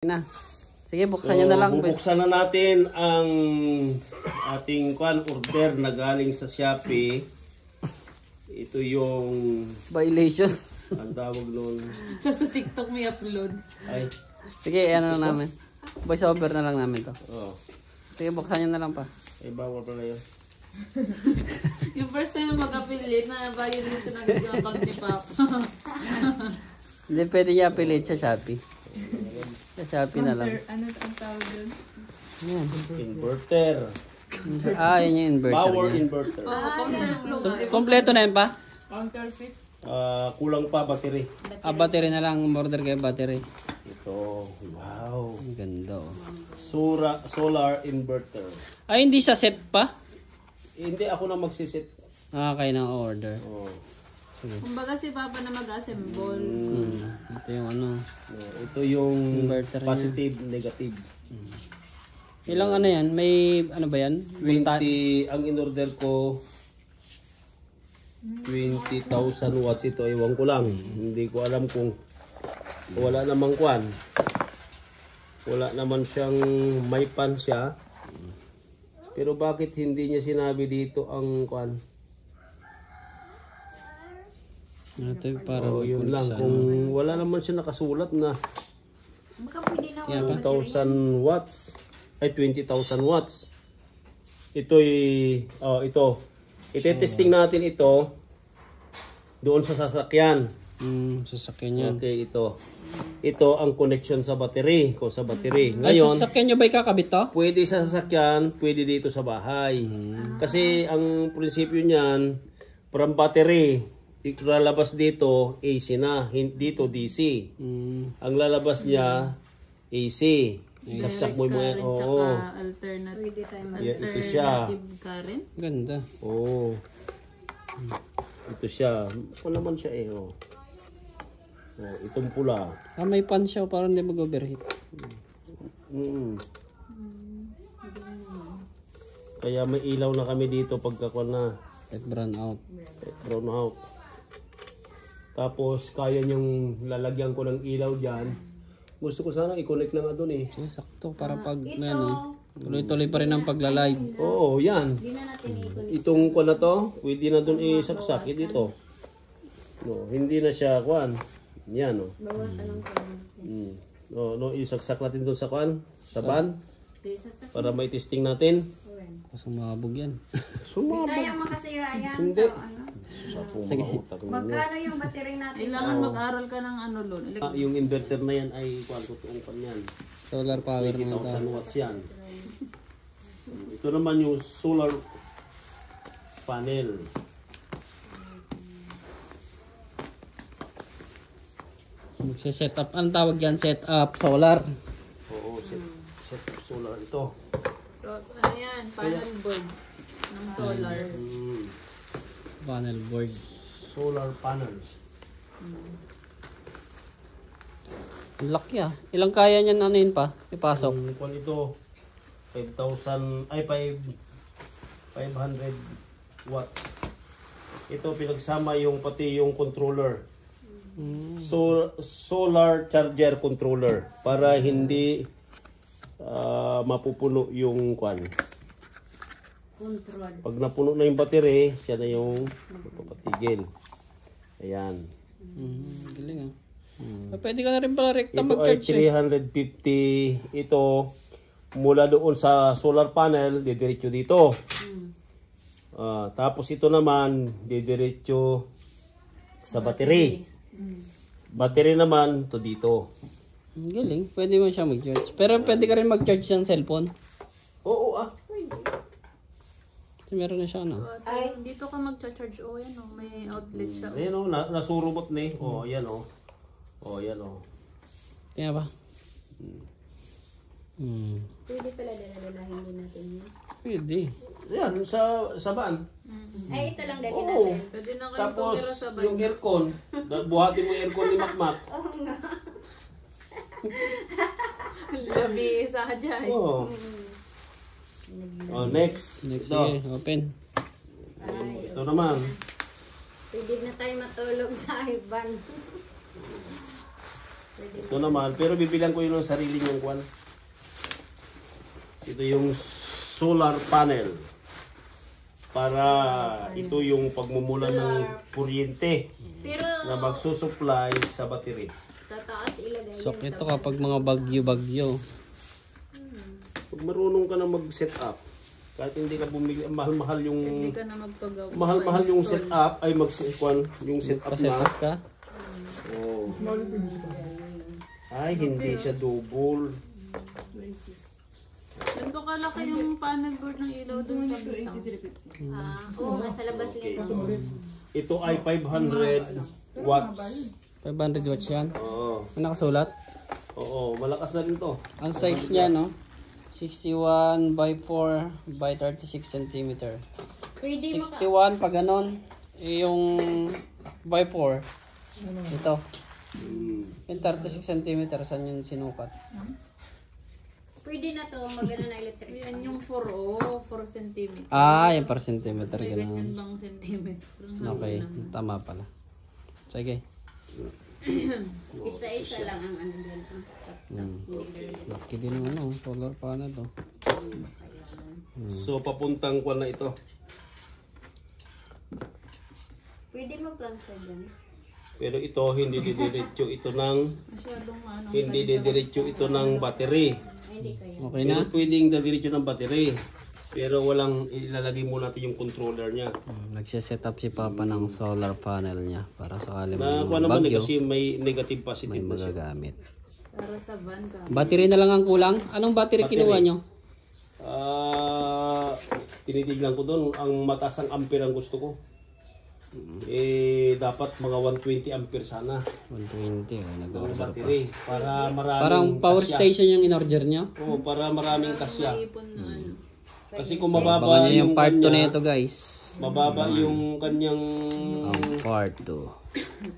Na. Sige, buksan nyo na lang. Bubuksan na natin ang ating order na galing sa Shopee. Ito yung violations. ang tawag nun. Sa TikTok may upload. Ay. Sige, ano na namin. Voice over na lang namin to. Oh. Sige, buksan nyo na lang pa. Ay, bawal pala yun. Yung first time mag-affiliate na violation na yung account ni Papa. Hindi pwede niya affiliate sa Shopee. Sa Shopee na lang. Ano ang tawag yun? Yan. Inverter. Yun yung inverter Power niya. inverter. So, kompleto na yun pa? Counterfeit. Kulang pa battery. Battery na lang. Order kayo battery. Ito. Wow. Ang ganda oh. Solar inverter. Ay, hindi sa set pa? Hindi ako na magsisit. Kayo na order. Oh. Kumbaga si Papa na mag-assemble. Ito yung ano. Ito yung Inverter positive, negative. Ilang ano yan? May ano ba yan? 20, ang in-order ko 20,000 watts ito. Iwan ko lang. Hindi ko alam kung wala namang kwan. Wala naman siyang may pan siya. Pero bakit hindi niya sinabi dito ang kwan? Ito para yun lang. Kung wala naman siya nakasulat na 2,000 watts ay 20,000 watts. Ito. Ite-testing natin ito doon sa sasakyan. Sasakyan yan. Okay, ito. Ito ang connection sa battery. Kung sa battery. Ay, Ngayon, sasakyan nyo ba ikakabit to? pwede sa sasakyan, pwede dito sa bahay. Kasi ang prinsipyo niyan, from battery, lalabas dito AC na, dito DC. Ang lalabas niya AC. Saksak mo mo yan. Oo. Ito siya. Current. Ganda. Oo. Ito siya. Ano naman siya eh. Oh. Itong pula. May pan siya para hindi mag-overheat. Kaya may ilaw na kami dito pagkakuan na. At brown out. Brown out. Tapos kaya niyong lalagyan ko ng ilaw dyan. Gusto ko sana i-connect na nga doon eh. Sakto para pag tuloy-tuloy pa rin ang pagla-live. Oo, yan. Itong kuan na to, pwede na doon isaksak dito. No, hindi na siya kuan. Yan oh. No, isaksak natin doon sa kuan, sa van. Para may testing natin. Sumabog yan. Sumabog. Kaya makasira yan. Hindi. So, Sige. magkano yung battery natin? Kailangan mag-aral ka ng ano lon. Yung inverter na yan ay kuan totoong pan yan. Solar power na 20,000 watts yan. Ito naman yung solar panel. Magse-set up. Anong tawag yan? Set up solar. Oo, set up solar ito. So, ano yan? Panel board ng solar. Panel board. Solar panels. Ang laki ah. Ilang kaya niyan ano yun pa? Ipasok. Kung ito 5,000 ay 500 watts. Ito pinagsama yung pati yung controller. Solar charger controller para hindi mapupuno yung kwan. Control. Pag napuno na yung battery, siya na yung mapapatigil. Ayan. Galing ah. Pwede ka na rin pala rekta Ito ay mag-charge. 350. Ito mula doon sa solar panel, didiretso dito. Tapos ito naman, didiretso sa battery. Battery naman to dito. Galing. Pwede mo siya mag-charge. Pero pwede ka rin mag-charge ng cellphone. Oo Kasi meron na siya ano. Ay, dito ka mag-charge. Oh, yan oh. May outlet siya. Ayan o, nasurubot na eh. O, ayan o. O, ayan o. Tingnan ba? Pwede pala dala-dalahin din natin yun. Pwede. Ayan, sa van. Ay, ito lang dali Oo. natin. Pwede na kayo Tapos, tumira sa yung aircon. Buhatin mo yung aircon ni Makmak. Labi isa dyan. Oo. Next. Next, Ito. sige. Open. Ito naman. Pwede na tayo matulog sa iban. Ito naman, pero bibilang ko yun ng sarili yung kwan. Ito yung solar panel. Para ito yung pagmumula ng kuryente Pero na magsusupply sa battery. sa taas ilagay So yan ito kapag mga bagyo-bagyo. Pag marunong ka na mag-set up, kahit hindi ka bumili, mahal-mahal yung Hindi ka na magpagawa. mahal-mahal yung setup ay mag-kwan yung setup Pa-set na. up ka. Oh. Ay, hindi siya double. Ganito kalaki yung panel board ng ilaw dun sa isang. Oo, nasa labas nito. Ito ay 500 watts. 500 watts yan. Oo. Ano nakasulat? Oo, malakas na rin to. Ang size niya, no? 61 by 4 by 36 cm. Pwede 61 pag ganon. Eh, yung by 4. Ito. Yung 36 cm. Saan yung sinukat? Pwede na to, magana na electric. Yan yung 4 cm. Ah, yung per centimeter. May Ganun. ganyan bang centimeter? Okay, tama pala. Sige. Isa-isa lang ang ano dito. Laki din ng ano, solar panel to. So papuntang kwan na ito. Pwede mag-plansa dyan. Pero ito hindi didiretso ito ng Masyadong ano. hindi didiretso ito ng battery. Ay, hindi kayo. Okay na? Pero pwedeng didiretso ng battery. Pero walang ilalagay mo natin yung controller niya. Nagsiset up si Papa ng solar panel niya para sakali Na may kwan mga naman bagyo, kasi may negative may positive na siya. magagamit. Para sa van ka. Battery na lang ang kulang. Anong battery kinuha nyo? Tinitignan ko doon, ang mataas ang ampere ang gusto ko. Eh, dapat mga 120 ampere sana 120, ang nag-order pa. battery. Para maraming Parang power kasya. station yung in-order nyo. Oo, para maraming kasya. Ipon na ano. Kasi kung Abangan mababa nyo yung part 2 na kanya, ito guys. mababa yung kanyang Ang part 2.